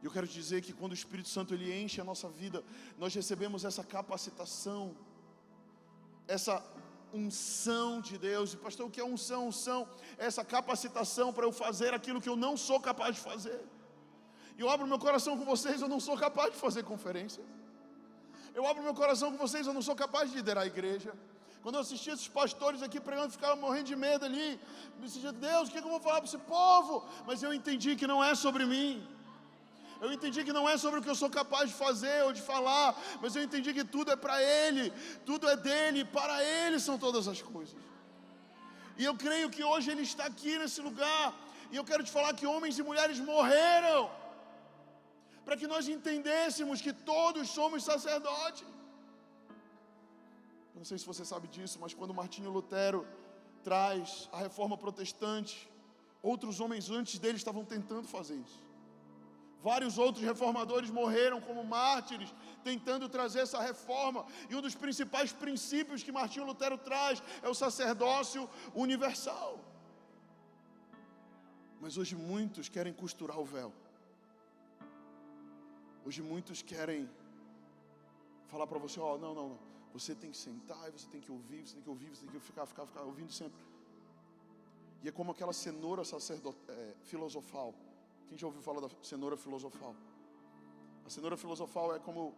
E eu quero dizer que quando o Espírito Santo ele enche a nossa vida, nós recebemos essa capacitação, essa unção de Deus. E pastor, o que é unção? Unção é essa capacitação para eu fazer aquilo que eu não sou capaz de fazer. E eu abro meu coração com vocês, eu não sou capaz de fazer conferência. Eu abro meu coração com vocês, eu não sou capaz de liderar a igreja. Quando eu assistia esses pastores aqui pregando, eu ficava morrendo de medo ali. Me dizia, Deus, o que eu vou falar para esse povo? Mas eu entendi que não é sobre mim. Eu entendi que não é sobre o que eu sou capaz de fazer ou de falar, mas eu entendi que tudo é para Ele, tudo é dEle, e para Ele são todas as coisas. E eu creio que hoje Ele está aqui nesse lugar, e eu quero te falar que homens e mulheres morreram, para que nós entendêssemos que todos somos sacerdotes. Eu não sei se você sabe disso, mas quando Martinho Lutero traz a reforma protestante, outros homens antes dele estavam tentando fazer isso. Vários outros reformadores morreram como mártires, tentando trazer essa reforma. E um dos principais princípios que Martinho Lutero traz é o sacerdócio universal. Mas hoje muitos querem costurar o véu. Hoje muitos querem falar para você, não. Você tem que sentar, você tem que ouvir, você tem que ficar ouvindo sempre. E é como aquela cenoura filosofal. Quem já ouviu falar da cenoura filosofal? A cenoura filosofal é como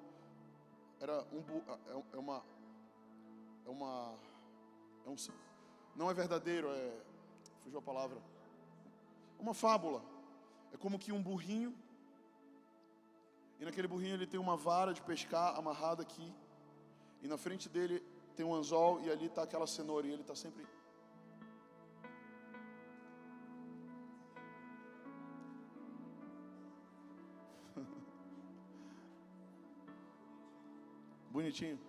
não é verdadeiro, fugiu a palavra. Uma fábula. É como que um burrinho, e naquele burrinho ele tem uma vara de pescar amarrada aqui, e na frente dele tem um anzol, e ali está aquela cenoura, e ele está sempre... Bonitinho.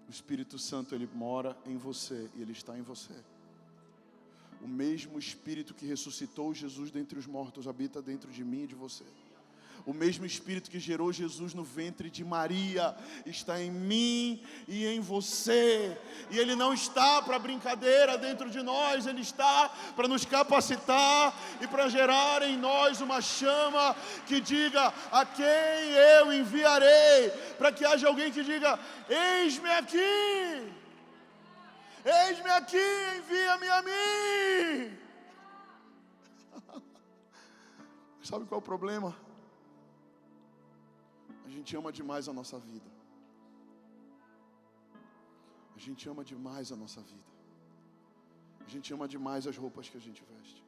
O Espírito Santo, ele mora em você e ele está em você. O mesmo Espírito que ressuscitou Jesus dentre os mortos habita dentro de mim e de você. O mesmo Espírito que gerou Jesus no ventre de Maria está em mim e em você. E Ele não está para brincadeira dentro de nós, Ele está para nos capacitar e para gerar em nós uma chama que diga a quem eu enviarei. Para que haja alguém que diga, eis-me aqui, envia-me a mim. Sabe qual é o problema? A gente ama demais a nossa vida. A gente ama demais a nossa vida. A gente ama demais as roupas que a gente veste.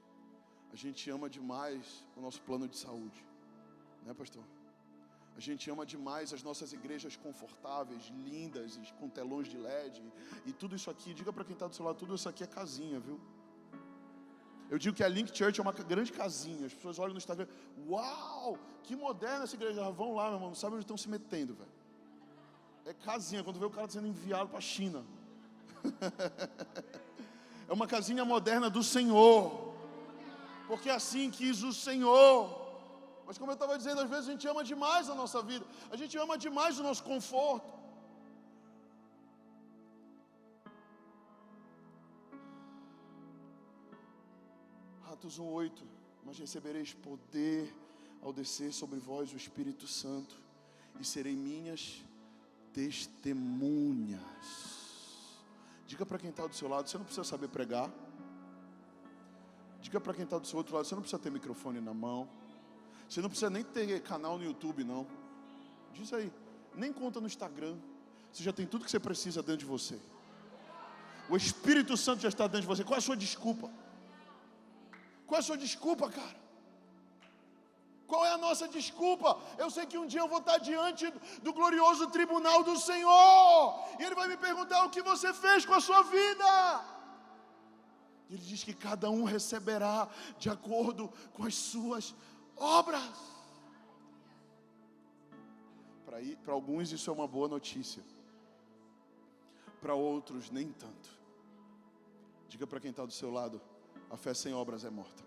A gente ama demais o nosso plano de saúde, né, pastor? A gente ama demais as nossas igrejas confortáveis, lindas, com telões de LED e tudo isso aqui. Diga para quem está do seu lado, tudo isso aqui é casinha, viu? Eu digo que a Link Church é uma grande casinha. As pessoas olham no Instagram, uau, que moderna essa igreja. Vão lá, meu irmão, não sabe onde estão se metendo, velho. É casinha, quando vê o cara sendo enviado para a China. É uma casinha moderna do Senhor, porque é assim quis o Senhor. Mas como eu estava dizendo, às vezes a gente ama demais a nossa vida, a gente ama demais o nosso conforto. Atos 1:8, mas recebereis poder ao descer sobre vós o Espírito Santo, e serei minhas testemunhas. Diga para quem está do seu lado, você não precisa saber pregar. Diga para quem está do seu outro lado, você não precisa ter microfone na mão. Você não precisa nem ter canal no YouTube, não. Diz aí, nem conta no Instagram. Você já tem tudo que você precisa dentro de você. O Espírito Santo já está dentro de você. Qual é a sua desculpa? Qual é a sua desculpa, cara? Qual é a nossa desculpa? Eu sei que um dia eu vou estar diante do glorioso tribunal do Senhor, e Ele vai me perguntar o que você fez com a sua vida. Ele diz que cada um receberá de acordo com as suas obras. Para alguns isso é uma boa notícia, para outros nem tanto. Diga para quem está do seu lado, a fé sem obras é morta.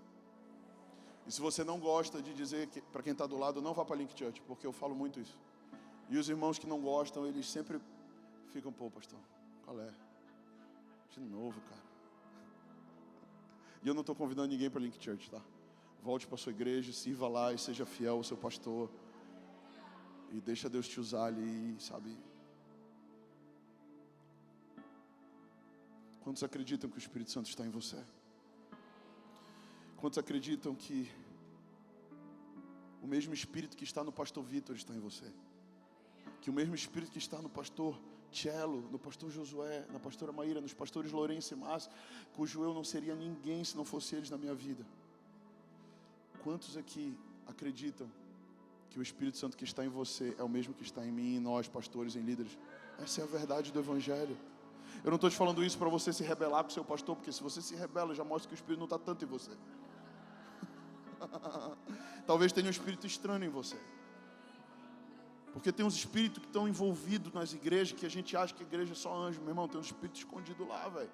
E se você não gosta de dizer para quem está do lado, não vá para a Link Church, porque eu falo muito isso. E os irmãos que não gostam, eles sempre ficam, pô, pastor, qual é? De novo, cara. E eu não estou convidando ninguém para a Link Church, tá? Volte para a sua igreja, sirva lá e seja fiel ao seu pastor. E deixa Deus te usar ali, sabe? Quantos acreditam que o Espírito Santo está em você? Quantos acreditam que o mesmo Espírito que está no pastor Vitor está em você? Que o mesmo Espírito que está no pastor Cello, no pastor Josué, na pastora Maíra, nos pastores Lourenço e Márcio, cujo eu não seria ninguém se não fosse eles na minha vida. Quantos aqui acreditam que o Espírito Santo que está em você é o mesmo que está em mim, em nós, pastores e líderes? Essa é a verdade do Evangelho. Eu não estou te falando isso para você se rebelar com o seu pastor, porque se você se rebela, já mostra que o Espírito não está tanto em você. Talvez tenha um espírito estranho em você, porque tem uns espíritos que estão envolvidos nas igrejas, que a gente acha que a igreja é só anjo. Meu irmão, tem um espírito escondido lá, velho.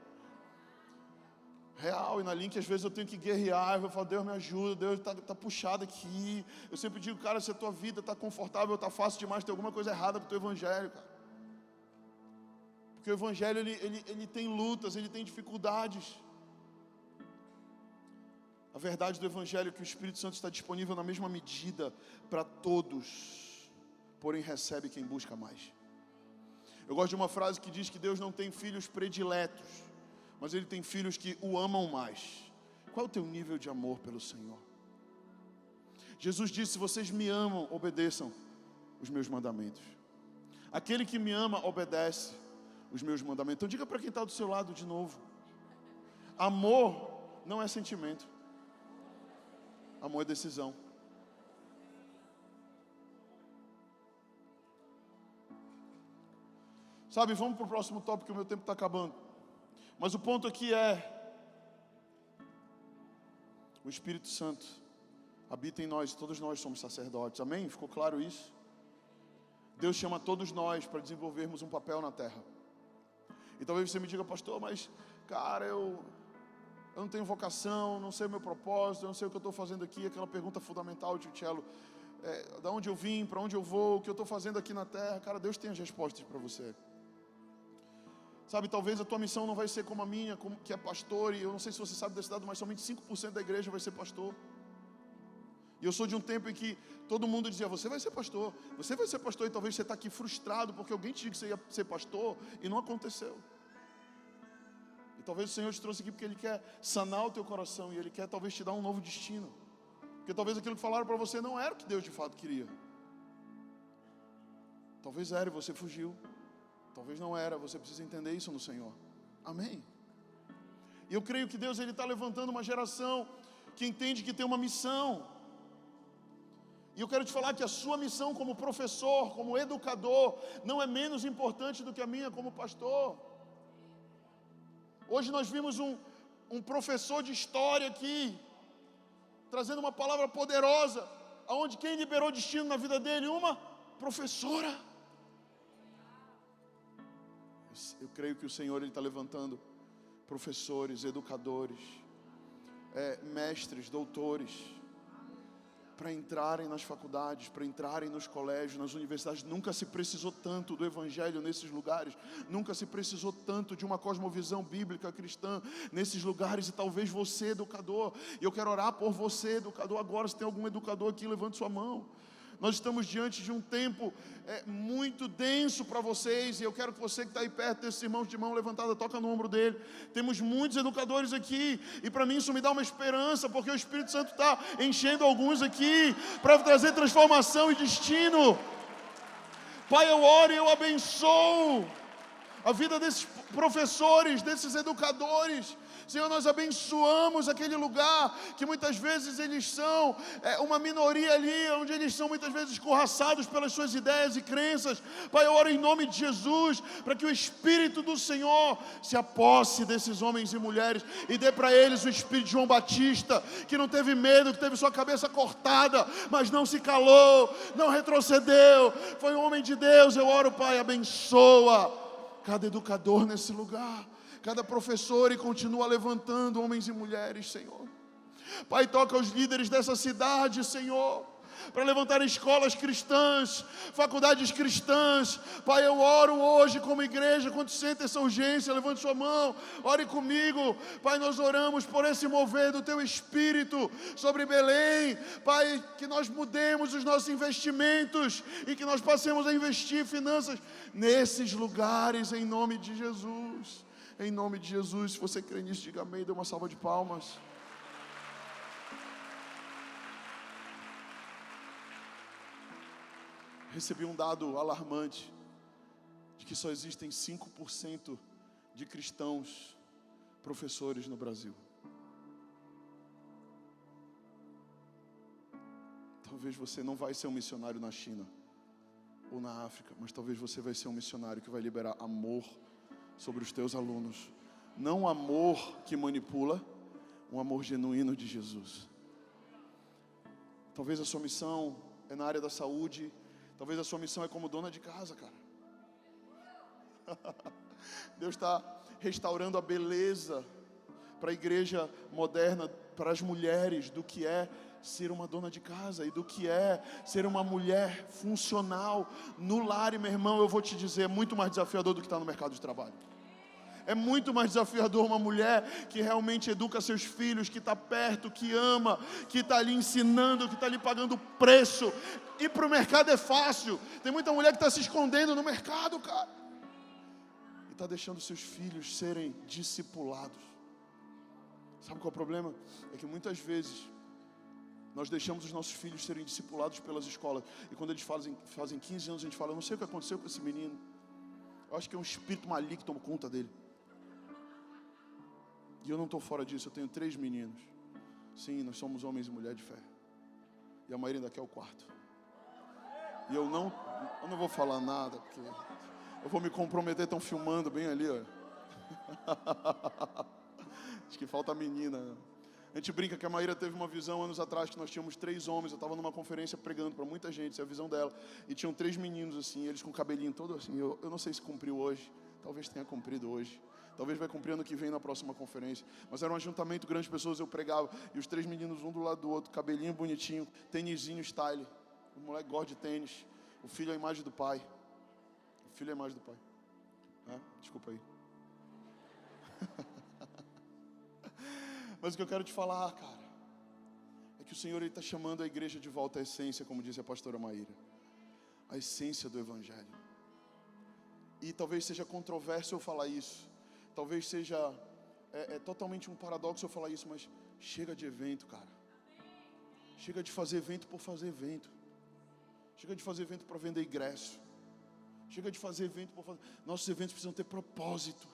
Real, e na Link às vezes eu tenho que guerrear, eu falo, Deus me ajuda, Deus está puxado aqui. Eu sempre digo, cara, se a tua vida está confortável, está fácil demais, tem alguma coisa errada com o teu evangelho, cara. Porque o evangelho, ele tem lutas, ele tem dificuldades. A verdade do evangelho é que o Espírito Santo está disponível na mesma medida para todos, porém recebe quem busca mais. Eu gosto de uma frase que diz que Deus não tem filhos prediletos, mas Ele tem filhos que o amam mais. Qual é o teu nível de amor pelo Senhor? Jesus disse, se vocês me amam, obedeçam os meus mandamentos. Aquele que me ama, obedece os meus mandamentos. Então diga para quem está do seu lado de novo. Amor não é sentimento. Amor é decisão. Sabe, vamos para o próximo tópico, que o meu tempo está acabando. Mas o ponto aqui é: o Espírito Santo habita em nós, todos nós somos sacerdotes, amém? Ficou claro isso? Deus chama todos nós para desenvolvermos um papel na terra. E talvez você me diga, pastor, mas cara, eu não tenho vocação, não sei o meu propósito, eu não sei o que eu estou fazendo aqui. Aquela pergunta fundamental, tio Cello, da onde eu vim, para onde eu vou, o que eu estou fazendo aqui na terra. Cara, Deus tem as respostas para você. Sabe, talvez a tua missão não vai ser como a minha, que é pastor, e eu não sei se você sabe desse dado, mas somente 5% da igreja vai ser pastor. E eu sou de um tempo em que todo mundo dizia, você vai ser pastor, e talvez você está aqui frustrado, porque alguém te disse que você ia ser pastor, e não aconteceu. E talvez o Senhor te trouxe aqui porque Ele quer sanar o teu coração, e Ele quer talvez te dar um novo destino. Porque talvez aquilo que falaram para você não era o que Deus de fato queria. Talvez era e você fugiu. Talvez não era, você precisa entender isso no Senhor. Amém? E eu creio que Deus está levantando uma geração que entende que tem uma missão. E eu quero te falar que a sua missão como professor, como educador, não é menos importante do que a minha como pastor. Hoje nós vimos um professor de história aqui, trazendo uma palavra poderosa, aonde quem liberou destino na vida dele? Uma professora. Eu creio que o Senhor está levantando professores, educadores, mestres, doutores, para entrarem nas faculdades, para entrarem nos colégios, nas universidades. Nunca se precisou tanto do Evangelho nesses lugares, nunca se precisou tanto de uma cosmovisão bíblica cristã nesses lugares. E talvez você, educador, e eu quero orar por você, educador, agora. Se tem algum educador aqui, levante sua mão. Nós estamos diante de um tempo muito denso para vocês, e eu quero que você que está aí perto desses irmãos de mão levantada, toca no ombro dele. Temos muitos educadores aqui, e para mim isso me dá uma esperança, porque o Espírito Santo está enchendo alguns aqui, para trazer transformação e destino. Pai, eu oro e eu abençoo a vida desses professores, desses educadores. Senhor, nós abençoamos aquele lugar que muitas vezes eles são uma minoria ali, onde eles são muitas vezes escorraçados pelas suas ideias e crenças. Pai, eu oro em nome de Jesus, para que o Espírito do Senhor se aposse desses homens e mulheres e dê para eles o espírito de João Batista, que não teve medo, que teve sua cabeça cortada, mas não se calou, não retrocedeu, foi um homem de Deus. Eu oro, Pai, abençoa cada educador nesse lugar, cada professor, e continua levantando homens e mulheres, Senhor. Pai, toca os líderes dessa cidade, Senhor, para levantar escolas cristãs, faculdades cristãs. Pai, eu oro hoje como igreja. Quando sente essa urgência, levante sua mão, ore comigo. Pai, nós oramos por esse mover do Teu Espírito sobre Belém. Pai, que nós mudemos os nossos investimentos e que nós passemos a investir finanças nesses lugares, em nome de Jesus. Em nome de Jesus. Se você crê nisso, diga amém, dê uma salva de palmas. Recebi um dado alarmante, de que só existem 5% de cristãos professores no Brasil. Talvez você não vai ser um missionário na China ou na África, mas talvez você vai ser um missionário que vai liberar amor sobre os teus alunos. Não um amor que manipula, um amor genuíno de Jesus. Talvez a sua missão é na área da saúde. Talvez a sua missão é como dona de casa, cara. Deus está restaurando a beleza para a igreja moderna, para as mulheres, do que é ser uma dona de casa e do que é ser uma mulher funcional no lar. E, meu irmão, eu vou te dizer, é muito mais desafiador do que estar no mercado de trabalho. É muito mais desafiador uma mulher que realmente educa seus filhos, que está perto, que ama, que está ali ensinando, que está ali pagando preço. Ir para o mercado é fácil. Tem muita mulher que está se escondendo no mercado, cara, e está deixando seus filhos serem discipulados. Sabe qual é o problema? É que muitas vezes nós deixamos os nossos filhos serem discipulados pelas escolas. E quando eles fazem 15 anos, a gente fala: eu não sei o que aconteceu com esse menino. Eu acho que é um espírito maligno que tomou conta dele. E eu não estou fora disso, eu tenho 3 meninos. Sim, nós somos homens e mulheres de fé. E a maioria ainda quer o quarto. E eu não vou falar nada, porque eu vou me comprometer. Estão filmando bem ali, ó. Acho que falta a menina. A gente brinca que a Maíra teve uma visão anos atrás, que nós tínhamos 3 homens. Eu estava numa conferência pregando para muita gente, essa é a visão dela. E tinham 3 meninos assim, eles com o cabelinho todo assim. Eu não sei se cumpriu hoje, talvez tenha cumprido hoje. Talvez vai cumprir ano que vem na próxima conferência. Mas era um ajuntamento grande de pessoas, eu pregava. E os 3 meninos, um do lado do outro, cabelinho bonitinho, tênisinho style. O moleque gosta de tênis. O filho é a imagem do pai. O filho é a imagem do pai. Desculpa aí. Mas o que eu quero te falar, cara, é que o Senhor está chamando a igreja de volta à essência, como disse a pastora Maíra. A essência do Evangelho. E talvez seja controverso eu falar isso. Talvez seja totalmente um paradoxo eu falar isso, mas chega de evento, cara. Chega de fazer evento por fazer evento. Chega de fazer evento para vender ingresso. Chega de fazer evento por fazer. Nossos eventos precisam ter propósito.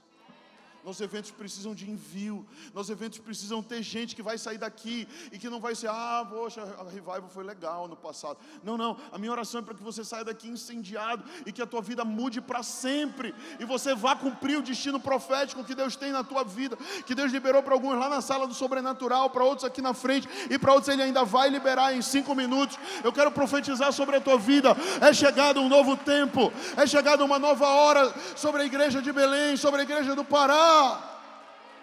Nossos eventos precisam de envio. Nossos eventos precisam ter gente que vai sair daqui e que não vai ser, poxa, a Revival foi legal no passado. Não. A minha oração é para que você saia daqui incendiado e que a tua vida mude para sempre. E você vá cumprir o destino profético que Deus tem na tua vida. Que Deus liberou para alguns lá na sala do sobrenatural, para outros aqui na frente e para outros Ele ainda vai liberar em 5 minutos. Eu quero profetizar sobre a tua vida. É chegado um novo tempo. É chegada uma nova hora sobre a igreja de Belém, sobre a igreja do Pará.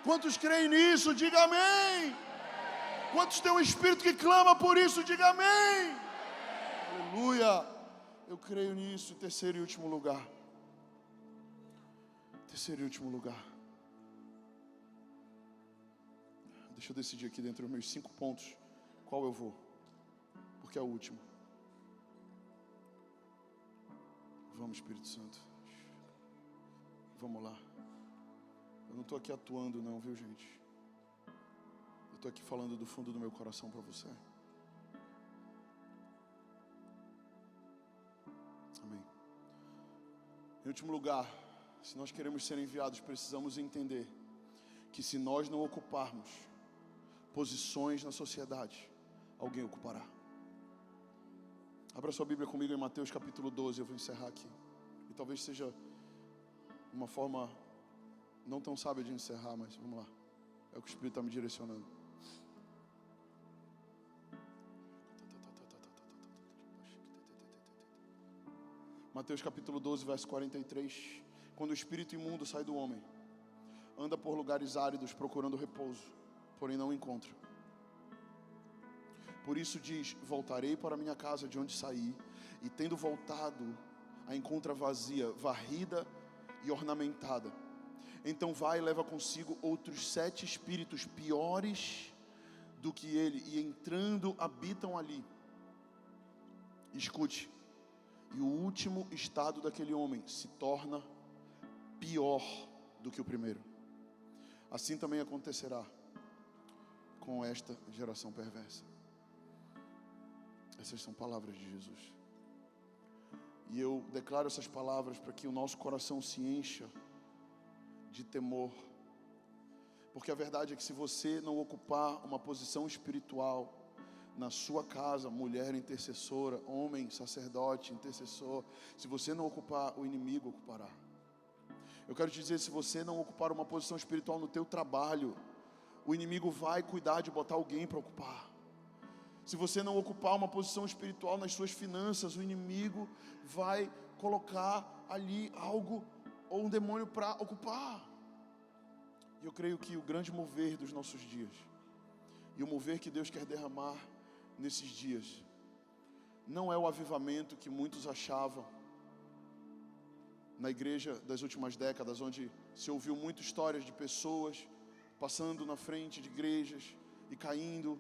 Quantos creem nisso? Diga amém. Quantos têm um espírito que clama por isso? Diga amém. Aleluia. Eu creio nisso. Terceiro e último lugar. Terceiro e último lugar. Deixa eu decidir aqui dentro dos meus 5 pontos qual eu vou, porque é o último. Vamos, Espírito Santo. Vamos lá. Eu não estou aqui atuando não, viu, gente? Eu estou aqui falando do fundo do meu coração para você. Amém. Em último lugar, se nós queremos ser enviados, precisamos entender que se nós não ocuparmos posições na sociedade, alguém ocupará. Abra sua Bíblia comigo em Mateus capítulo 12, eu vou encerrar aqui. E talvez seja uma forma não tão sábia de encerrar, mas vamos lá. É o que o Espírito está me direcionando. Mateus capítulo 12, verso 43. Quando o espírito imundo sai do homem, anda por lugares áridos procurando repouso, porém não encontra. Por isso diz: voltarei para minha casa de onde saí, e tendo voltado, a encontra vazia, varrida e ornamentada. Então vai e leva consigo outros 7 espíritos piores do que ele, e entrando habitam ali. Escute, e o último estado daquele homem se torna pior do que o primeiro. Assim também acontecerá com esta geração perversa. Essas são palavras de Jesus. E eu declaro essas palavras para que o nosso coração se encha de temor. Porque a verdade é que se você não ocupar uma posição espiritual na sua casa, mulher intercessora, homem sacerdote intercessor, se você não ocupar, o inimigo ocupará. Eu quero te dizer, se você não ocupar uma posição espiritual no teu trabalho, o inimigo vai cuidar de botar alguém para ocupar. Se você não ocupar uma posição espiritual nas suas finanças, o inimigo vai colocar ali algo ou um demônio para ocupar. E eu creio que o grande mover dos nossos dias, e o mover que Deus quer derramar nesses dias, não é o avivamento que muitos achavam na igreja das últimas décadas, onde se ouviu muitas histórias de pessoas passando na frente de igrejas e caindo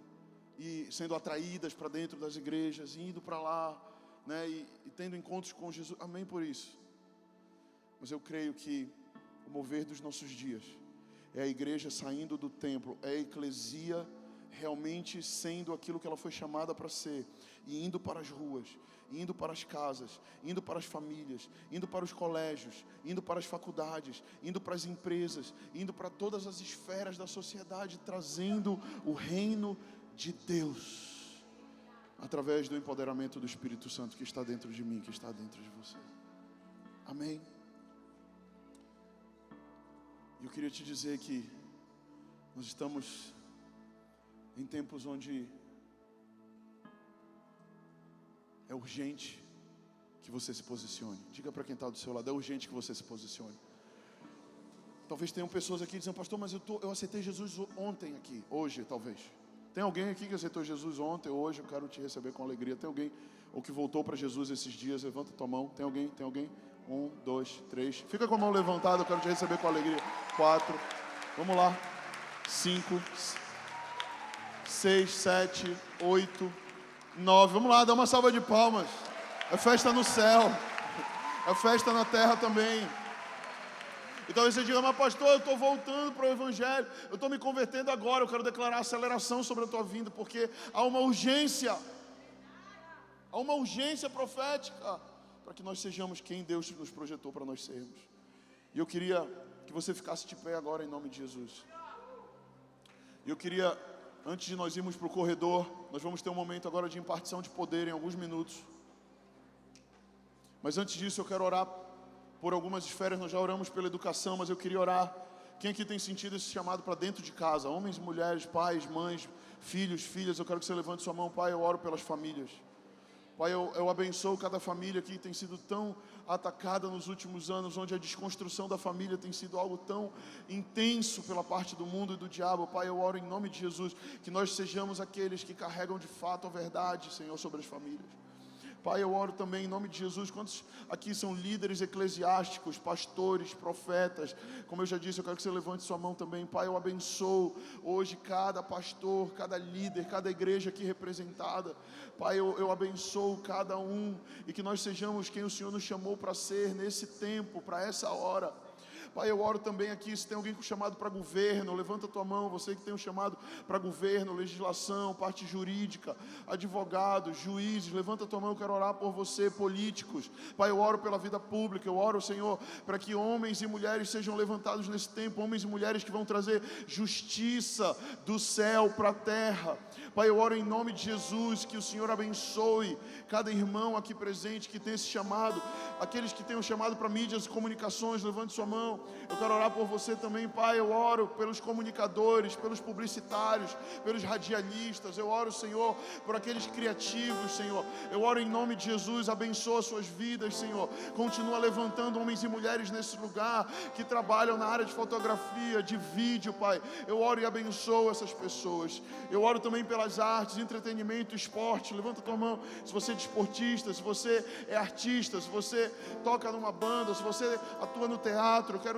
e sendo atraídas para dentro das igrejas, indo para lá, né, e tendo encontros com Jesus. Amém por isso. Mas eu creio que o mover dos nossos dias é a igreja saindo do templo, é a eclesia realmente sendo aquilo que ela foi chamada para ser, e indo para as ruas, indo para as casas, indo para as famílias, indo para os colégios, indo para as faculdades, indo para as empresas, indo para todas as esferas da sociedade, trazendo o reino de Deus, através do empoderamento do Espírito Santo que está dentro de mim, que está dentro de você. Amém? E eu queria te dizer que nós estamos em tempos onde é urgente que você se posicione. Diga para quem está do seu lado, é urgente que você se posicione. Talvez tenham pessoas aqui dizendo: pastor, mas eu aceitei Jesus ontem aqui, hoje talvez. Tem alguém aqui que aceitou Jesus ontem, hoje? Eu quero te receber com alegria. Tem alguém ou que voltou para Jesus esses dias? Levanta tua mão. Tem alguém? Tem alguém? 1, 2, 3. Fica com a mão levantada, eu quero te receber com alegria. 4. Vamos lá. 5, 6, 7, 8, 9. Vamos lá, dá uma salva de palmas. É festa no céu. É festa na terra também. E talvez você diga: mas pastor, eu estou voltando para o Evangelho, eu estou me convertendo agora, eu quero declarar aceleração sobre a tua vinda, porque há uma urgência profética, para que nós sejamos quem Deus nos projetou para nós sermos. E eu queria que você ficasse de pé agora em nome de Jesus. E eu queria, antes de nós irmos para o corredor, nós vamos ter um momento agora de impartição de poder em alguns minutos. Mas antes disso eu quero orar por algumas esferas. Nós já oramos pela educação, mas eu queria orar. Quem aqui tem sentido esse chamado para dentro de casa? Homens, mulheres, pais, mães, filhos, filhas. Eu quero que você levante sua mão. Pai, eu oro pelas famílias. Pai, eu abençoo cada família que tem sido tão atacada nos últimos anos, onde a desconstrução da família tem sido algo tão intenso pela parte do mundo e do diabo. Pai, eu oro em nome de Jesus, que nós sejamos aqueles que carregam de fato a verdade, Senhor, sobre as famílias. Pai, eu oro também em nome de Jesus. Quantos aqui são líderes eclesiásticos, pastores, profetas? Como eu já disse, eu quero que você levante sua mão também. Pai, eu abençoo hoje cada pastor, cada líder, cada igreja aqui representada. Pai, eu abençoo cada um e que nós sejamos quem o Senhor nos chamou para ser nesse tempo, para essa hora. Pai, eu oro também aqui, se tem alguém com chamado para governo, levanta a tua mão, você que tem um chamado para governo, legislação, parte jurídica, advogados, juízes, levanta a tua mão, eu quero orar por você, políticos. Pai, eu oro pela vida pública, eu oro, Senhor, para que homens e mulheres sejam levantados nesse tempo, homens e mulheres que vão trazer justiça do céu para a terra. Pai, eu oro em nome de Jesus, que o Senhor abençoe cada irmão aqui presente que tem esse chamado, aqueles que têm um chamado para mídias e comunicações, levante sua mão. Eu quero orar por você também, Pai. Eu oro pelos comunicadores, pelos publicitários, pelos radialistas. Eu oro, Senhor, por aqueles criativos, Senhor. Eu oro em nome de Jesus, abençoa suas vidas, Senhor. Continua levantando homens e mulheres nesse lugar que trabalham na área de fotografia, de vídeo, Pai. Eu oro e abençoo essas pessoas. Eu oro também pelas artes, entretenimento, esporte. Levanta a tua mão se você é desportista, se você é artista, se você toca numa banda, se você atua no teatro. Quero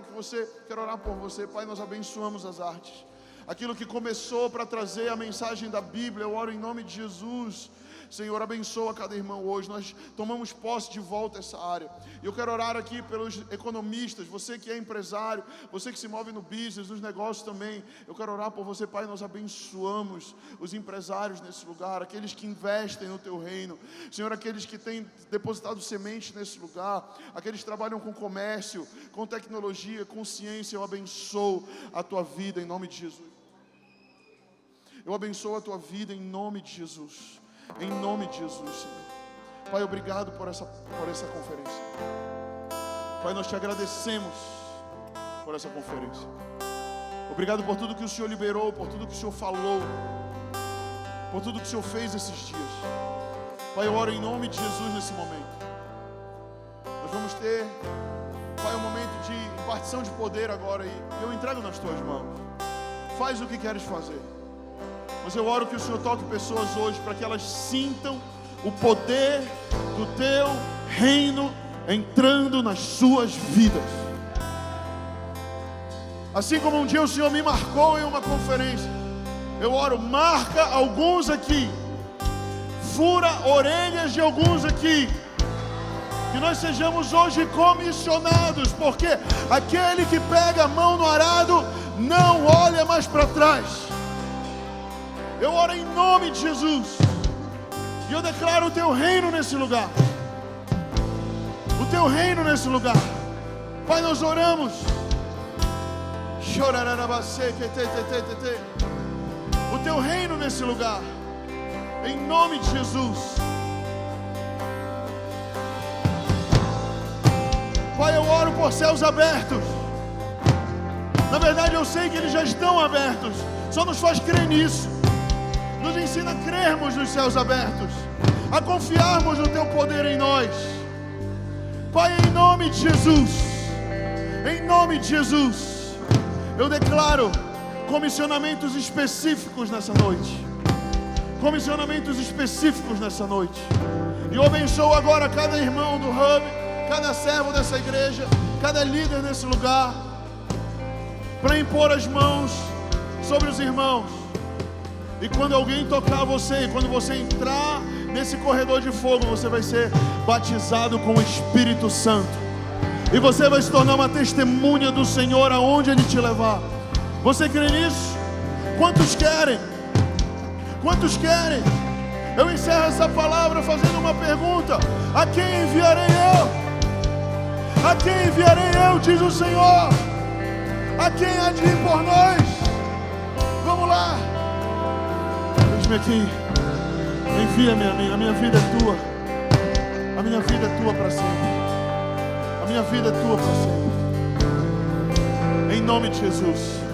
orar por você, Pai. Nós abençoamos as artes, aquilo que começou para trazer a mensagem da Bíblia. Eu oro em nome de Jesus, Senhor, abençoa cada irmão hoje. Nós tomamos posse de volta essa área. E eu quero orar aqui pelos economistas, você que é empresário, você que se move no business, nos negócios também. Eu quero orar por você, Pai. Nós abençoamos os empresários nesse lugar, aqueles que investem no Teu reino, Senhor, aqueles que têm depositado semente nesse lugar, aqueles que trabalham com comércio, com tecnologia, com ciência. Eu abençoo a Tua vida em nome de Jesus. Eu abençoo a Tua vida em nome de Jesus. Em nome de Jesus, Senhor. Pai, obrigado por essa conferência. Pai, nós te agradecemos por essa conferência. Obrigado por tudo que o Senhor liberou, por tudo que o Senhor falou, por tudo que o Senhor fez esses dias. Pai, eu oro em nome de Jesus nesse momento. Nós vamos ter, Pai, um momento de impartição de poder agora e eu entrego nas Tuas mãos. Faz o que queres fazer. Mas eu oro que o Senhor toque pessoas hoje para que elas sintam o poder do Teu reino entrando nas suas vidas. Assim como um dia o Senhor me marcou em uma conferência, eu oro, marca alguns aqui, fura orelhas de alguns aqui, que nós sejamos hoje comissionados, porque aquele que pega a mão no arado não olha mais para trás. Eu oro em nome de Jesus. E eu declaro o Teu reino nesse lugar. O Teu reino nesse lugar. Pai, nós oramos. O Teu reino nesse lugar. Em nome de Jesus. Pai, eu oro por céus abertos. Na verdade, eu sei que eles já estão abertos. Só nos faz crer nisso. Nos ensina a crermos nos céus abertos, a confiarmos no Teu poder em nós. Pai, em nome de Jesus, em nome de Jesus, eu declaro comissionamentos específicos nessa noite. Comissionamentos específicos nessa noite. E eu abençoo agora cada irmão do Hub, cada servo dessa igreja, cada líder nesse lugar, para impor as mãos sobre os irmãos. E quando alguém tocar você, quando você entrar nesse corredor de fogo, você vai ser batizado com o Espírito Santo. E você vai se tornar uma testemunha do Senhor aonde Ele te levar. Você crê nisso? Quantos querem? Quantos querem? Eu encerro essa palavra fazendo uma pergunta: a quem enviarei eu? A quem enviarei eu, diz o Senhor. quem há de ir por nós? Vamos lá. Eis-me aqui. Envia-me a mim. A minha vida é tua. A minha vida é tua para sempre. A minha vida é tua para sempre. Em nome de Jesus.